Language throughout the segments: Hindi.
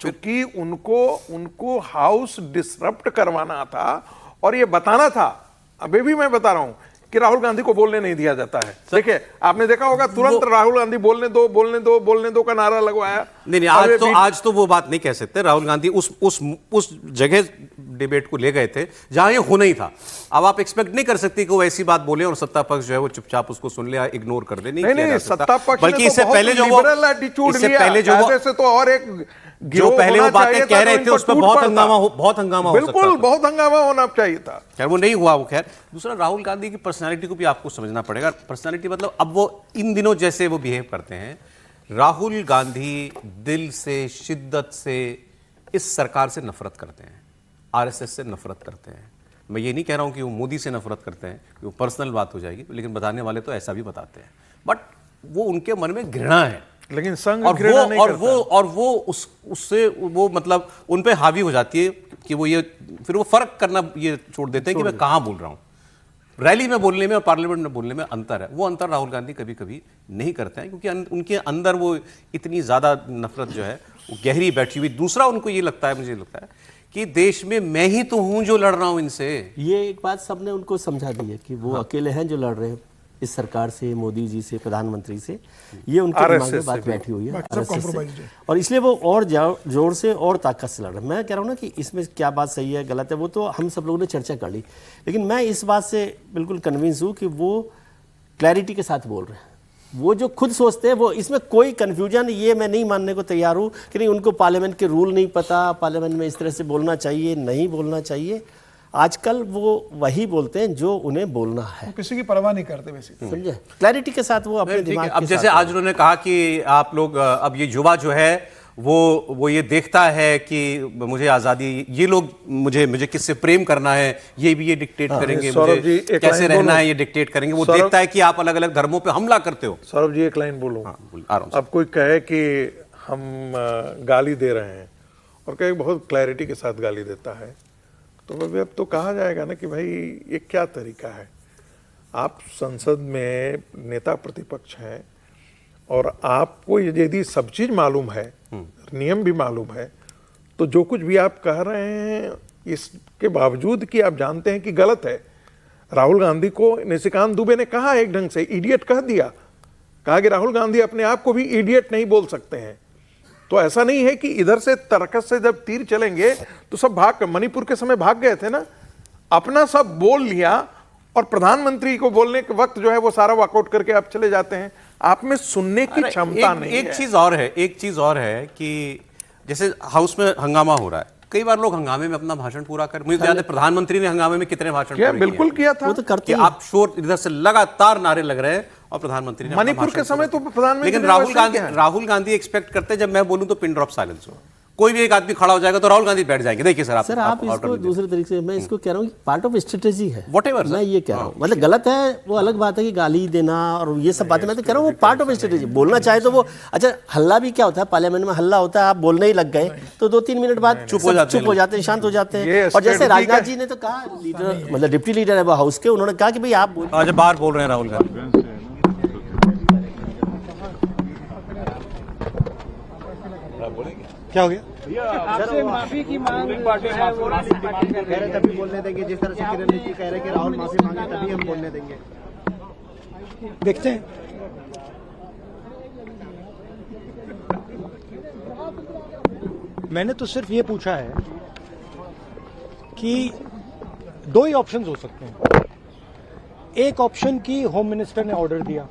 क्योंकि उनको हाउस डिसरप्ट करवाना था और ये बताना था। अभी भी मैं बता रहा हूं कि राहुल गांधी को बोलने नहीं दिया जाता है। देखिए, आपने देखा होगा तुरंत राहुल गांधी बोलने दो का नारा लगवाया। नहीं, आज तो वो बात नहीं कह सकते। राहुल गांधी उस जगह डिबेट को ले गए थे जहां ये होना ही था। अब आप एक्सपेक्ट नहीं कर सकते कि वो ऐसी बात बोले और सत्ता पक्ष जो है वो चुपचाप उसको सुन लिया, इग्नोर कर दे। नहीं, सत्ता पक्ष बल्कि इससे पहले जो वो बातें कह रहे थे उस पर बहुत हंगामा बिल्कुल बहुत हंगामा होना चाहिए था। खैर वो नहीं हुआ। वो खैर दूसरा, राहुल गांधी की पर्सनालिटी को भी आपको समझना पड़ेगा। पर्सनालिटी मतलब अब वो इन दिनों जैसे वो बिहेव करते हैं, राहुल गांधी दिल से, शिद्दत से इस सरकार से नफरत करते हैं, आरएसएस से नफरत करते हैं। मैं ये नहीं कह रहा हूं कि वो मोदी से नफरत करते हैं, कि वो पर्सनल बात हो जाएगी, लेकिन बताने वाले तो ऐसा भी बताते हैं। बट वो उनके मन में घृणा है, लेकिन संघ घृणा नहीं करता। वो उससे वो मतलब उन पे हावी हो जाती है कि वो ये फिर वो फर्क करना ये छोड़ देते हैं कि मैं कहां बोल रहा हूं। रैली में बोलने में और पार्लियामेंट में बोलने में अंतर है। वो अंतर राहुल गांधी कभी कभी नहीं करते हैं, क्योंकि उनके अंदर वो इतनी ज्यादा नफरत जो है वो गहरी बैठी हुई। दूसरा, उनको ये लगता है, मुझे लगता है कि देश में मैं ही तो हूं जो लड़ रहा हूं इनसे। ये एक बात सबने उनको समझा दी है कि वो अकेले हैं जो लड़ रहे हैं इस सरकार से, मोदी जी से, प्रधानमंत्री से। ये उनके दिमाग में बात बैठी हुई है और इसलिए वो और जोर से और ताकत से लड़ रहे हैं। मैं कह रहा हूँ ना कि इसमें क्या बात सही है गलत है वो तो हम सब लोगों ने चर्चा कर ली, लेकिन मैं इस बात से बिल्कुल कन्विंस हूँ कि वो क्लैरिटी के साथ बोल रहे हैं। वो जो खुद सोचते हैं वो, इसमें कोई कन्फ्यूजन ये मैं नहीं मानने को तैयार हूँ कि नहीं उनको पार्लियामेंट के रूल नहीं पता, पार्लियामेंट में इस तरह से बोलना चाहिए नहीं बोलना चाहिए। आजकल वो वही बोलते हैं जो उन्हें बोलना है, किसी की परवाह नहीं करते वैसे, समझे? क्लैरिटी के साथ वो अपने दिमाग अब जैसे आज उन्होंने कहा कि आप लोग अब ये युवा जो है वो ये देखता है कि मुझे आजादी, ये लोग मुझे किससे प्रेम करना है ये भी ये डिक्टेट करेंगे, मुझे कैसे रहना है ये डिक्टेट करेंगे। वो देखता है कि आप अलग अलग धर्मों पे हमला करते हो। सौरभ जी एक लाइन बोलो। अब कोई कहे कि हम गाली दे रहे हैं और कहे बहुत क्लैरिटी के साथ गाली देता है, तो अब तो कहा जाएगा ना कि भाई ये क्या तरीका है। आप संसद में नेता प्रतिपक्ष हैं और आपको यदि सब चीज मालूम है, नियम भी मालूम है, तो जो कुछ भी आप कह रहे हैं इसके बावजूद कि आप जानते हैं कि गलत है। राहुल गांधी को निशिकांत दुबे ने कहा एक ढंग से इडियट कह दिया, कहा कि राहुल गांधी अपने आप को भी इडियट नहीं बोल सकते हैं। तो ऐसा नहीं है कि इधर से तरकस से जब तीर चलेंगे तो सब भाग, मणिपुर के समय भाग गए थे ना, अपना सब बोल लिया और प्रधानमंत्री को बोलने के वक्त जो है वो सारा वॉकआउट करके आप चले जाते हैं। आप में सुनने की क्षमता नहीं है। एक चीज और है कि जैसे हाउस में हंगामा हो रहा है, कई बार लोग हंगामे में अपना भाषण पूरा कर, मुझे याद है प्रधानमंत्री ने हंगामे में कितने भाषण पूरे बिल्कुल किया था। वो तो करते हैं। आप शोर इधर से लगातार नारे लग रहे हैं और प्रधानमंत्री ने मणिपुर के समय तो प्रधानमंत्री, लेकिन राहुल गांधी एक्सपेक्ट करते जब मैं बोलूं तो पिन ड्रॉप साइलेंस हो, कोई भी एक आदमी खड़ा हो जाएगा तो राहुल गांधी बैठ जाएंगे। देखिए सर आप इसको दूसरे तरीके से, मैं इसको कह रहा हूँ कि पार्ट ऑफ स्ट्रेटेजी है, व्हाटएवर मैं ये कह रहा हूँ। मतलब गलत है वो अलग बात है कि गाली देना और ये सब बातें, मैं तो कह रहा हूँ वो पार्ट ऑफ स्ट्रेटेजी। बोलना चाहे तो वो, अच्छा हल्ला भी क्या होता है, पार्लियामेंट में हल्ला होता है, आप बोलने ही लग गए तो 2-3 मिनट बाद चुप हो जाते हैं, शांत हो जाते हैं। और जैसे राजनाथ जी ने तो कहा, लीडर मतलब डिप्टी लीडर है वो हाउस के, उन्होंने कहा कि भाई आप बाहर बोल रहे हैं राहुल गांधी, क्या हो गया? आपसे माफी की मांग है वो कह रहे तभी बोलने देंगे, जिस तरह से किरण जी कह रहे हैं कि राहुल माफी मांगे तभी हम बोलने देंगे। देखते हैं। मैंने तो सिर्फ ये पूछा है कि 2 ही ऑप्शंस हो सकते हैं। एक ऑप्शन की होम मिनिस्टर ने ऑर्डर दिया,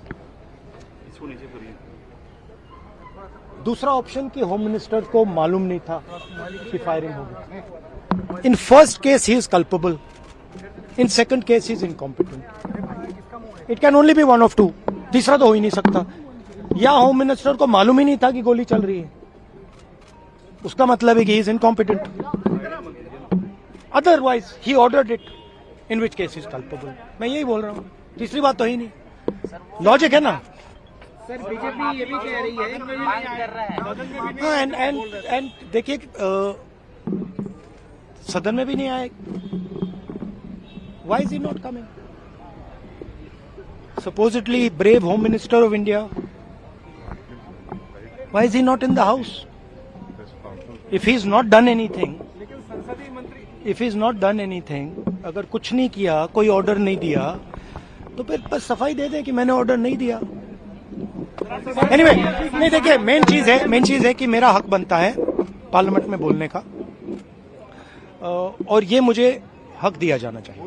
दूसरा ऑप्शन की होम मिनिस्टर को मालूम नहीं था कि फायरिंग होगी। In first case he is culpable, in second case he is incompetent. It can only be one of two, तीसरा तो हो ही नहीं सकता। या होम मिनिस्टर को मालूम ही नहीं था कि गोली चल रही है, उसका मतलब है कि ही is incompetent. Otherwise he ordered it, in which case is culpable. मैं यही बोल रहा हूँ, तीसरी बात तो ही नहीं। लॉजिक है ना सर। बीजेपी ये भी कह रही है कर रहा है, एंड देखिए सदन में भी नहीं आए। Why is he not coming? Supposedly brave home minister of India, why is he not in the house? If he is not done anything, if he is not done anything, अगर कुछ नहीं किया, कोई ऑर्डर नहीं दिया, तो फिर बस सफाई दे दें कि मैंने ऑर्डर नहीं दिया। एनीवे, नहीं देखिए, मेन चीज है कि मेरा हक बनता है पार्लियामेंट में बोलने का, और ये मुझे हक दिया जाना चाहिए।